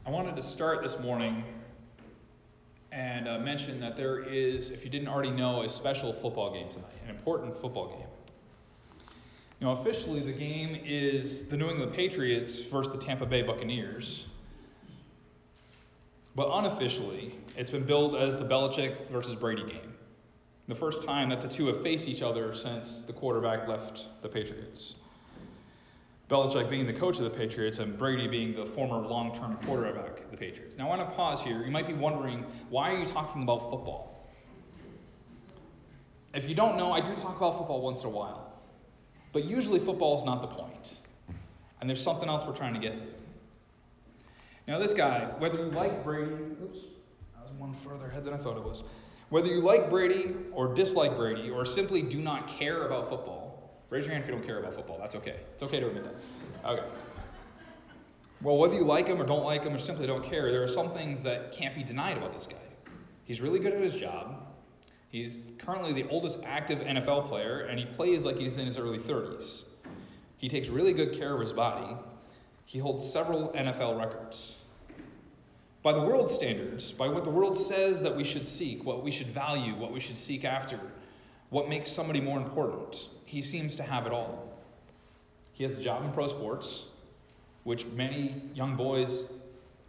I wanted to start this morning and mention that there is, if you didn't already know, a special football game tonight, an important football game. Officially the game is the New England Patriots versus the Tampa Bay Buccaneers. But unofficially, it's been billed as the Belichick versus Brady game. The first time that the two have faced each other since the quarterback left the Patriots. Belichick being the coach of the Patriots and Brady being the former long-term quarterback of the Patriots. Now I want to pause here. You might be wondering, why are you talking about football? If you don't know, I do talk about football once in a while. But usually football is not the point. And there's something else we're trying to get to. Now this guy, whether you like Brady, oops, I was one further ahead than I thought it was. Whether you like Brady or dislike Brady or simply do not care about football, raise your hand if you don't care about football. That's okay. It's okay to admit that. Okay. Well, whether you like him or don't like him or simply don't care, there are some things that can't be denied about this guy. He's really good at his job. He's currently the oldest active NFL player, and he plays like he's in his early 30s. He takes really good care of his body. He holds several NFL records. By the world's standards, by what the world says that we should seek, what we should value, what we should seek after, what makes somebody more important, he seems to have it all. He has a job in pro sports, which many young boys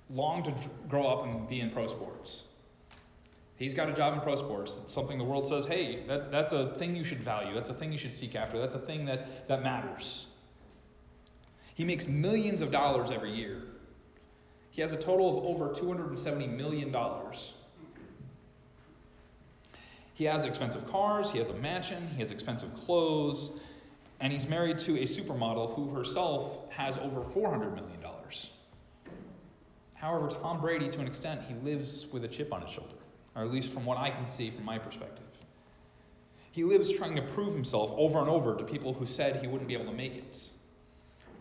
long to grow up and be in pro sports. He's got a job in pro sports. It's something the world says, hey, that's a thing you should value. That's a thing you should seek after. That's a thing that matters. He makes millions of dollars every year. He has a total of over $270 million. He has expensive cars, he has a mansion, he has expensive clothes, and he's married to a supermodel who herself has over $400 million. However, Tom Brady, to an extent, he lives with a chip on his shoulder, or at least from what I can see from my perspective. He lives trying to prove himself over and over to people who said he wouldn't be able to make it.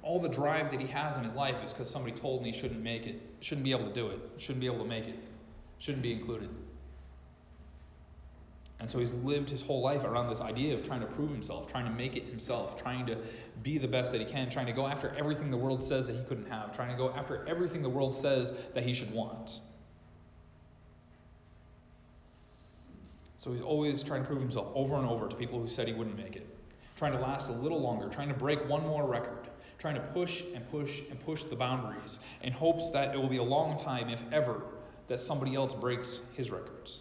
All the drive that he has in his life is because somebody told him he shouldn't make it, shouldn't be able to do it, shouldn't be able to make it, shouldn't be included. And so he's lived his whole life around this idea of trying to prove himself, trying to make it himself, trying to be the best that he can, trying to go after everything the world says that he couldn't have, trying to go after everything the world says that he should want. So he's always trying to prove himself over and over to people who said he wouldn't make it, trying to last a little longer, trying to break one more record, trying to push and push and push the boundaries in hopes that it will be a long time, if ever, that somebody else breaks his records.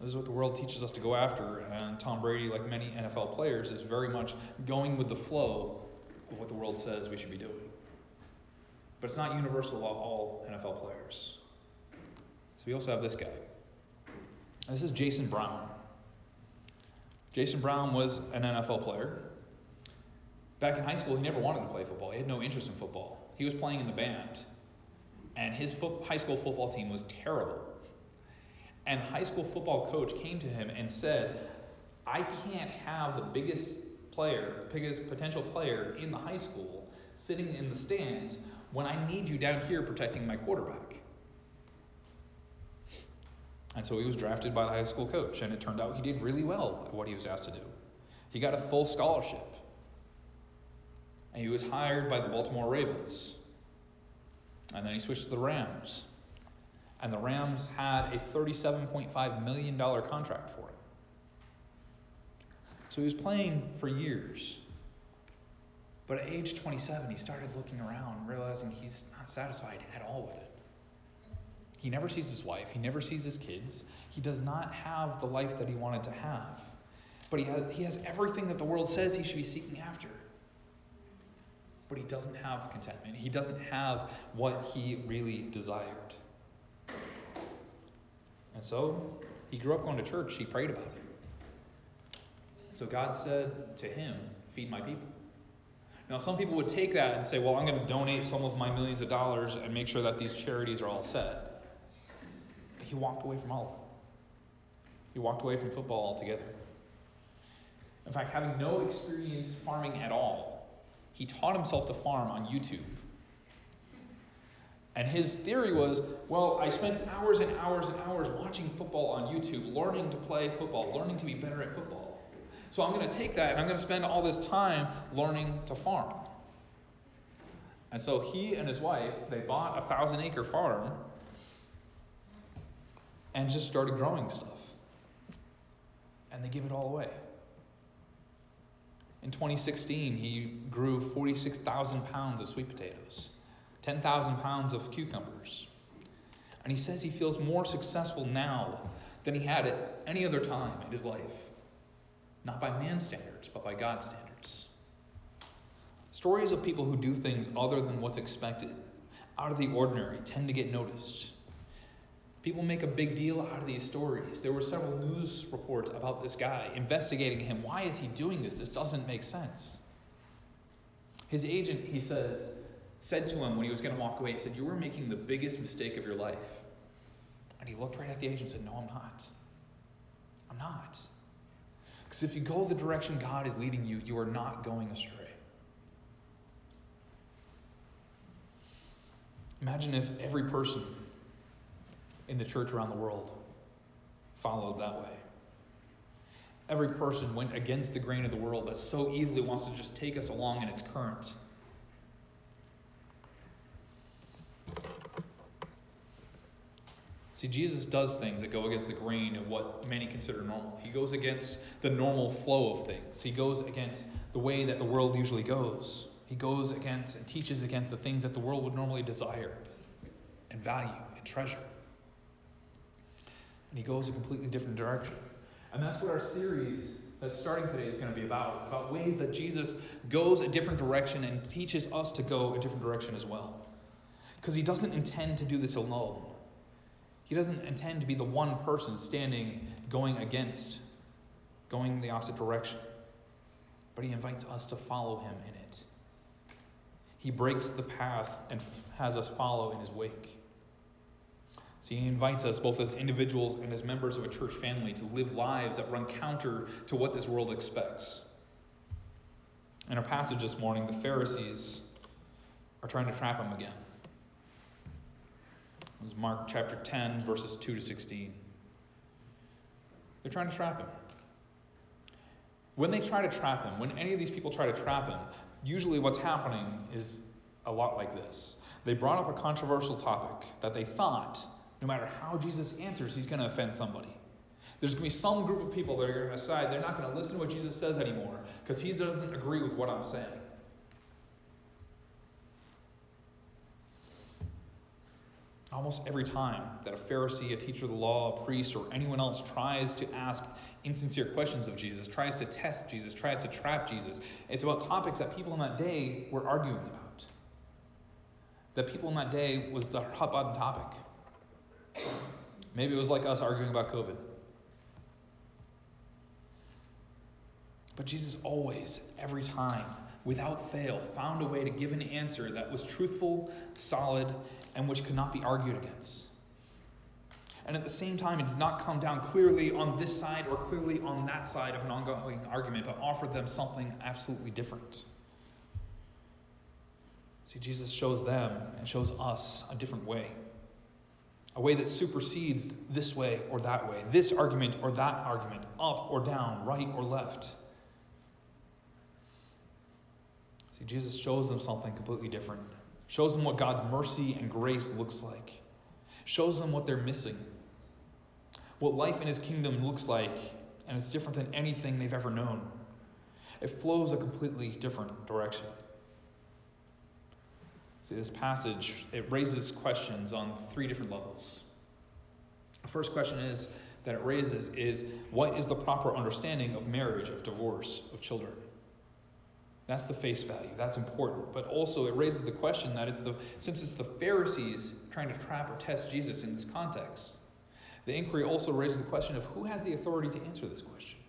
This is what the world teaches us to go after, and Tom Brady, like many NFL players, is very much going with the flow of what the world says we should be doing. But it's not universal about all NFL players. So we also have this guy. This is Jason Brown. Jason Brown was an NFL player. Back in high school, he never wanted to play football. He had no interest in football. He was playing in the band, and his high school football team was terrible. And high school football coach came to him and said, I can't have the biggest potential player in the high school sitting in the stands when I need you down here protecting my quarterback. And so he was drafted by the high school coach, and it turned out he did really well at what he was asked to do. He got a full scholarship. And he was hired by the Baltimore Ravens. And then he switched to the Rams. And the Rams had a $37.5 million contract for him. So he was playing for years. But at age 27, he started looking around, realizing he's not satisfied at all with it. He never sees his wife. He never sees his kids. He does not have the life that he wanted to have. But he has everything that the world says he should be seeking after. But he doesn't have contentment. He doesn't have what he really desired. And so he grew up going to church. He prayed about it. So God said to him, feed my people. Now some people would take that and say, well, I'm going to donate some of my millions of dollars and make sure that these charities are all set. But he walked away from all of it. He walked away from football altogether. In fact, having no experience farming at all, he taught himself to farm on YouTube. And his theory was, well, I spent hours and hours and hours watching football on YouTube, learning to play football, learning to be better at football. So I'm going to take that and I'm going to spend all this time learning to farm. And so he and his wife, they bought a 1,000-acre farm and just started growing stuff. And they give it all away. In 2016, he grew 46,000 pounds of sweet potatoes, 10,000 pounds of cucumbers. And he says he feels more successful now than he had at any other time in his life. Not by man's standards, but by God's standards. Stories of people who do things other than what's expected, out of the ordinary, tend to get noticed. People make a big deal out of these stories. There were several news reports about this guy, investigating him. Why is he doing this? This doesn't make sense. His agent, he said to him when he was going to walk away, he said, "You were making the biggest mistake of your life." And he looked right at the agent and said, "No, I'm not. I'm not. Because if you go the direction God is leading you, you are not going astray." Imagine if every person in the church around the world followed that way. Every person went against the grain of the world that so easily wants to just take us along in its current. See, Jesus does things that go against the grain of what many consider normal. He goes against the normal flow of things. He goes against the way that the world usually goes. He goes against and teaches against the things that the world would normally desire and value and treasure. And he goes a completely different direction. And that's what our series that's starting today is going to be about ways that Jesus goes a different direction and teaches us to go a different direction as well. Because he doesn't intend to do this alone. He doesn't intend to be the one person going the opposite direction. But he invites us to follow him in it. He breaks the path and has us follow in his wake. See, he invites us, both as individuals and as members of a church family, to live lives that run counter to what this world expects. In our passage this morning, the Pharisees are trying to trap him again. It was Mark chapter 10, verses 2 to 16. They're trying to trap him. When they try to trap him, when any of these people try to trap him, usually what's happening is a lot like this. They brought up a controversial topic that they thought, no matter how Jesus answers, he's going to offend somebody. There's going to be some group of people that are going to decide they're not going to listen to what Jesus says anymore because he doesn't agree with what I'm saying. Almost every time that a Pharisee, a teacher of the law, a priest, or anyone else tries to ask insincere questions of Jesus, tries to test Jesus, tries to trap Jesus, it's about topics that people in that day were arguing about. That people in that day was the hot button topic. Maybe it was like us arguing about COVID. But Jesus always, every time, without fail, found a way to give an answer that was truthful, solid, and which could not be argued against. And at the same time, it did not come down clearly on this side or clearly on that side of an ongoing argument, but offered them something absolutely different. See, Jesus shows them and shows us a different way. A way that supersedes this way or that way, this argument or that argument, up or down, right or left. See, Jesus shows them something completely different. Shows them what God's mercy and grace looks like. Shows them what they're missing. What life in his kingdom looks like, and it's different than anything they've ever known. It flows a completely different direction. See, this passage, it raises questions on 3 different levels. The first question that it raises is, what is the proper understanding of marriage, of divorce, of children? That's the face value. That's important. But also it raises the question that since it's the Pharisees trying to trap or test Jesus in this context, the inquiry also raises the question of who has the authority to answer this question.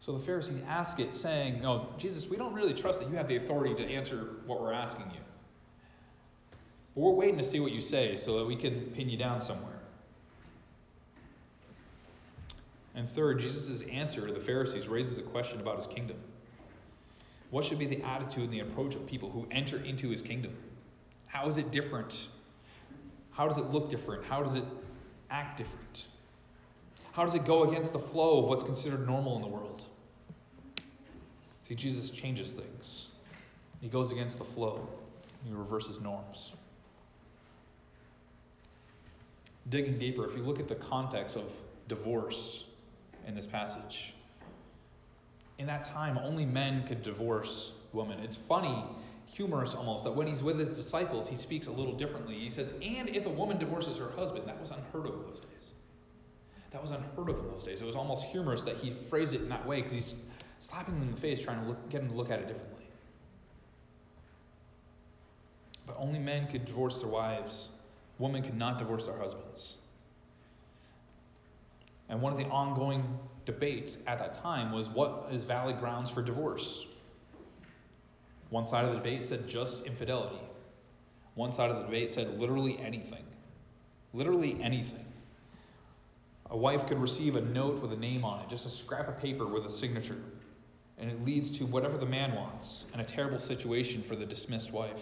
So the Pharisees ask it saying, "No, Jesus, we don't really trust that you have the authority to answer what we're asking you. But we're waiting to see what you say so that we can pin you down somewhere." And third, Jesus' answer to the Pharisees raises a question about his kingdom. What should be the attitude and the approach of people who enter into his kingdom? How is it different? How does it look different? How does it act different? How does it go against the flow of what's considered normal in the world? See, Jesus changes things. He goes against the flow. He reverses norms. Digging deeper, if you look at the context of divorce in this passage, in that time, only men could divorce women. It's funny, humorous almost, that when he's with his disciples, he speaks a little differently. He says, and if a woman divorces her husband, that was unheard of in those days. That was unheard of in those days. It was almost humorous that he phrased it in that way because he's slapping them in the face, trying to get them to look at it differently. But only men could divorce their wives. Women could not divorce their husbands. And one of the ongoing debates at that time was what is valid grounds for divorce. One side of the debate said just infidelity. One side of the debate said literally anything. Literally anything. A wife could receive a note with a name on it, just a scrap of paper with a signature. And it leads to whatever the man wants, and a terrible situation for the dismissed wife.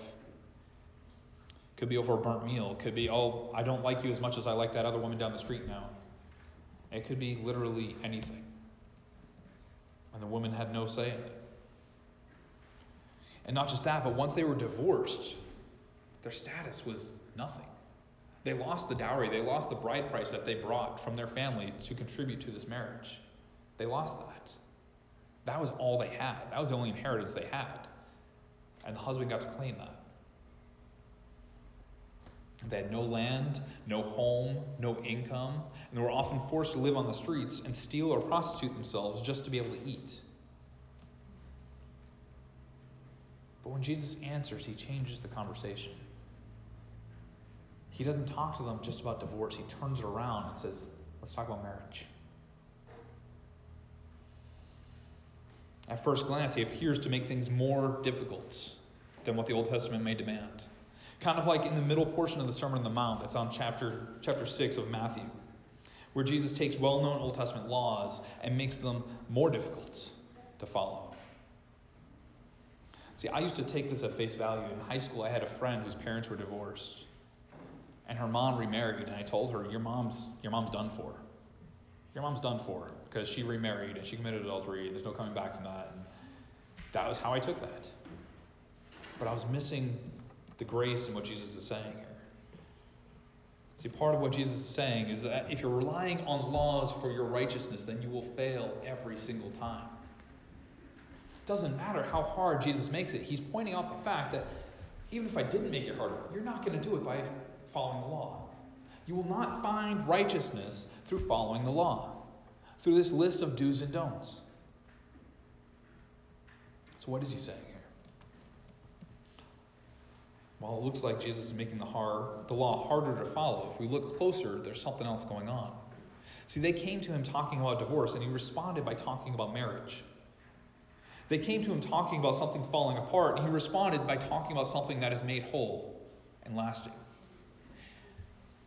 Could be over a burnt meal. Could be, oh, I don't like you as much as I like that other woman down the street now. It could be literally anything. And the woman had no say in it. And not just that, but once they were divorced, their status was nothing. They lost the dowry. They lost the bride price that they brought from their family to contribute to this marriage. They lost that. That was all they had. That was the only inheritance they had. And the husband got to claim that. They had no land, no home, no income, and they were often forced to live on the streets and steal or prostitute themselves just to be able to eat. But when Jesus answers, he changes the conversation. He doesn't talk to them just about divorce. He turns it around and says, let's talk about marriage. At first glance, he appears to make things more difficult than what the Old Testament may demand. Kind of like in the middle portion of the Sermon on the Mount that's on chapter 6 of Matthew, where Jesus takes well-known Old Testament laws and makes them more difficult to follow. See, I used to take this at face value. In high school, I had a friend whose parents were divorced, and her mom remarried, and I told her, your mom's done for. Your mom's done for, because she remarried, and she committed adultery, and there's no coming back from that. And that was how I took that. But I was missing the grace in what Jesus is saying here. See, part of what Jesus is saying is that if you're relying on laws for your righteousness, then you will fail every single time. It doesn't matter how hard Jesus makes it. He's pointing out the fact that even if I didn't make it harder, you're not going to do it by following the law. You will not find righteousness through following the law, through this list of do's and don'ts. So what is he saying here? Well, it looks like Jesus is making the law harder to follow. If we look closer, there's something else going on. See, they came to him talking about divorce, and he responded by talking about marriage. They came to him talking about something falling apart, and he responded by talking about something that is made whole and lasting.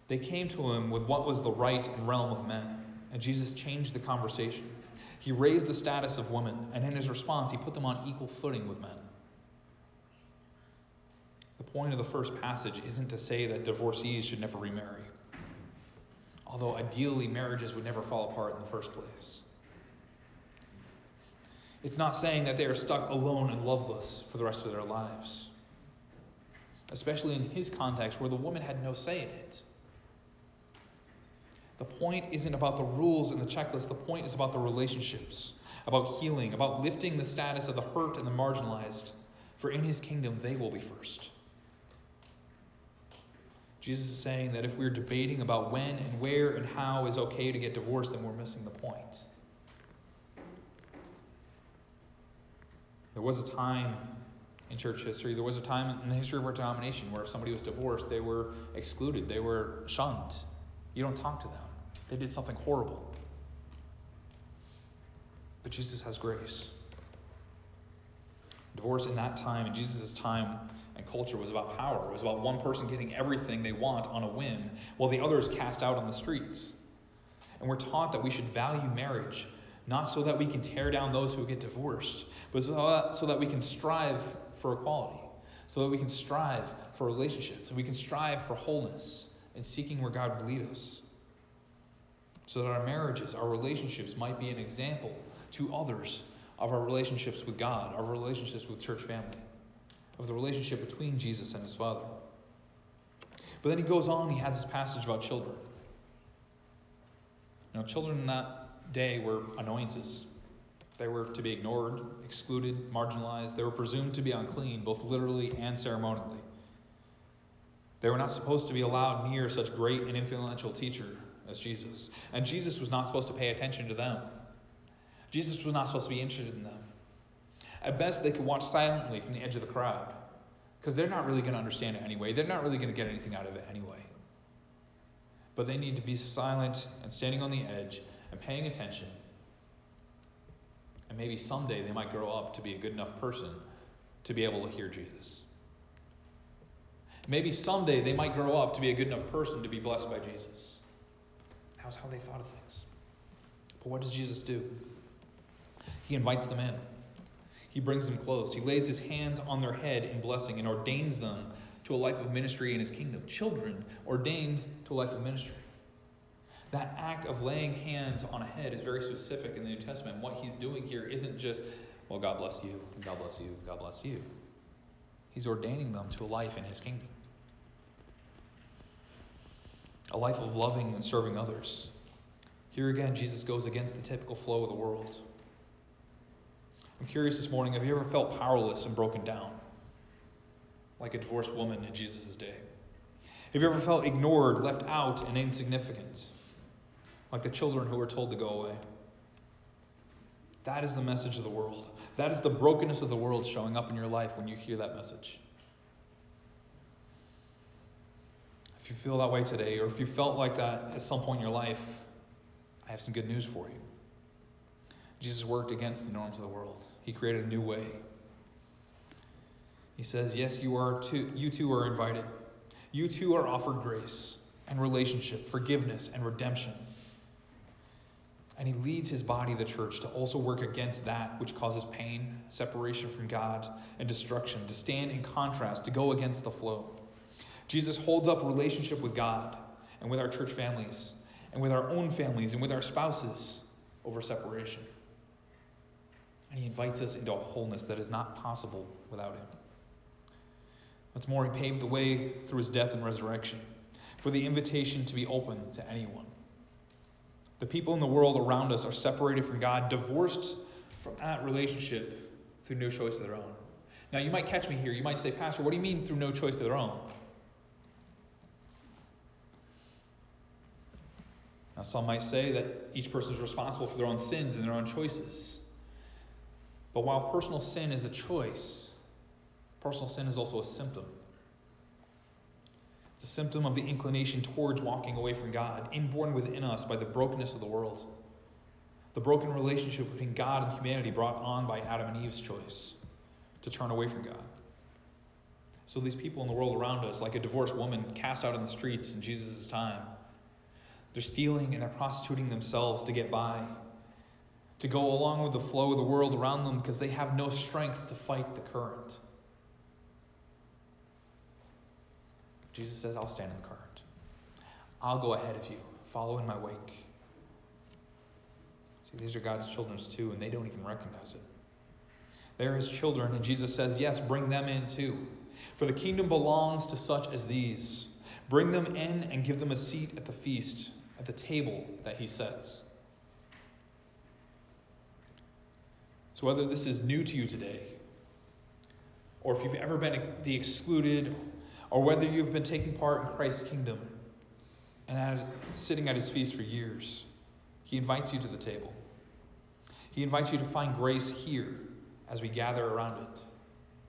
They came to him with what was the right and realm of men, and Jesus changed the conversation. He raised the status of women, and in his response, he put them on equal footing with men. The point of the first passage isn't to say that divorcees should never remarry, although ideally marriages would never fall apart in the first place. It's not saying that they are stuck alone and loveless for the rest of their lives, especially in his context where the woman had no say in it. The point isn't about the rules and the checklist. The point is about the relationships, about healing, about lifting the status of the hurt and the marginalized, for in his kingdom they will be first. Jesus is saying that if we're debating about when and where and how is okay to get divorced, then we're missing the point. There was a time in church history, there was a time in the history of our denomination where if somebody was divorced, they were excluded, they were shunned. You don't talk to them. They did something horrible. But Jesus has grace. Divorce in that time, in Jesus' time and culture, was about power. It was about one person getting everything they want on a whim, while the other is cast out on the streets. And we're taught that we should value marriage, not so that we can tear down those who get divorced, but so that we can strive for equality, so that we can strive for relationships, and we can strive for wholeness in seeking where God would lead us, so that our marriages, our relationships might be an example to others of our relationships with God, our relationships with church family. of the relationship between Jesus and his Father. But then he goes on, he has this passage about children. Now, children in that day were annoyances. They were to be ignored, excluded, marginalized. They were presumed to be unclean, both literally and ceremonially. They were not supposed to be allowed near such great and influential teacher as Jesus. And Jesus was not supposed to pay attention to them. Jesus was not supposed to be interested in them. At best, they could watch silently from the edge of the crowd, because they're not really going to understand it anyway. They're not really going to get anything out of it anyway. But they need to be silent and standing on the edge and paying attention. And maybe someday they might grow up to be a good enough person to be able to hear Jesus. Maybe someday they might grow up to be a good enough person to be blessed by Jesus. That was how they thought of things. But what does Jesus do? He invites them in. He brings them close. He lays his hands on their head in blessing and ordains them to a life of ministry in his kingdom. Children ordained to a life of ministry. That act of laying hands on a head is very specific in the New Testament. What he's doing here isn't just, well, God bless you, God bless you, God bless you. He's ordaining them to a life in his kingdom. A life of loving and serving others. Here again, Jesus goes against the typical flow of the world. I'm curious this morning, have you ever felt powerless and broken down? Like a divorced woman in Jesus' day. Have you ever felt ignored, left out, and insignificant? Like the children who were told to go away. That is the message of the world. That is the brokenness of the world showing up in your life when you hear that message. If you feel that way today, or if you felt like that at some point in your life, I have some good news for you. Jesus worked against the norms of the world. He created a new way. He says, yes, you too are invited. You too are offered grace and relationship, forgiveness and redemption. And he leads his body, the church, to also work against that which causes pain, separation from God, and destruction, to stand in contrast, to go against the flow. Jesus holds up relationship with God and with our church families and with our own families and with our spouses over separation. And he invites us into a wholeness that is not possible without him. What's more, he paved the way through his death and resurrection for the invitation to be open to anyone. The people in the world around us are separated from God, divorced from that relationship through no choice of their own. Now, you might catch me here. You might say, Pastor, what do you mean through no choice of their own? Now, some might say that each person is responsible for their own sins and their own choices. But while personal sin is a choice, personal sin is also a symptom. It's a symptom of the inclination towards walking away from God, inborn within us by the brokenness of the world. The broken relationship between God and humanity brought on by Adam and Eve's choice to turn away from God. So these people in the world around us, like a divorced woman cast out in the streets in Jesus' time, they're stealing and they're prostituting themselves to get by, to go along with the flow of the world around them because they have no strength to fight the current. Jesus says, I'll stand in the current. I'll go ahead of you. Follow in my wake. See, these are God's children too, and they don't even recognize it. They're his children, and Jesus says, yes, bring them in too. For the kingdom belongs to such as these. Bring them in and give them a seat at the feast, at the table that he sets. So whether this is new to you today, or if you've ever been the excluded, or whether you've been taking part in Christ's kingdom and sitting at his feast for years, he invites you to the table. He invites you to find grace here as we gather around it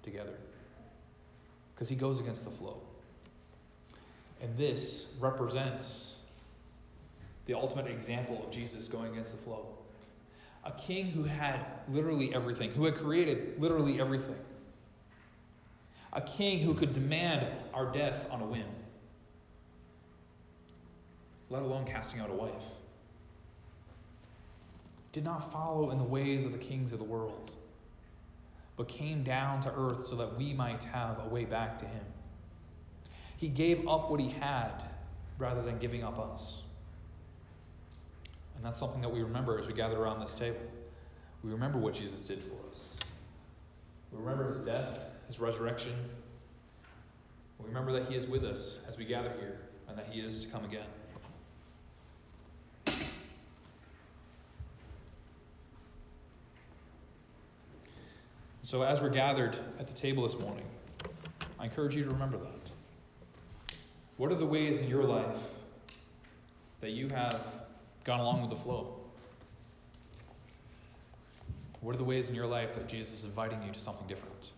together. Because he goes against the flow. And this represents the ultimate example of Jesus going against the flow. A king who had literally everything, who had created literally everything. A king who could demand our death on a whim, let alone casting out a wife. Did not follow in the ways of the kings of the world, but came down to earth so that we might have a way back to him. He gave up what he had rather than giving up us. And that's something that we remember as we gather around this table. We remember what Jesus did for us. We remember his death, his resurrection. We remember that he is with us as we gather here, and that he is to come again. So as we're gathered at the table this morning, I encourage you to remember that. What are the ways in your life that you have gone along with the flow? What are the ways in your life that Jesus is inviting you to something different?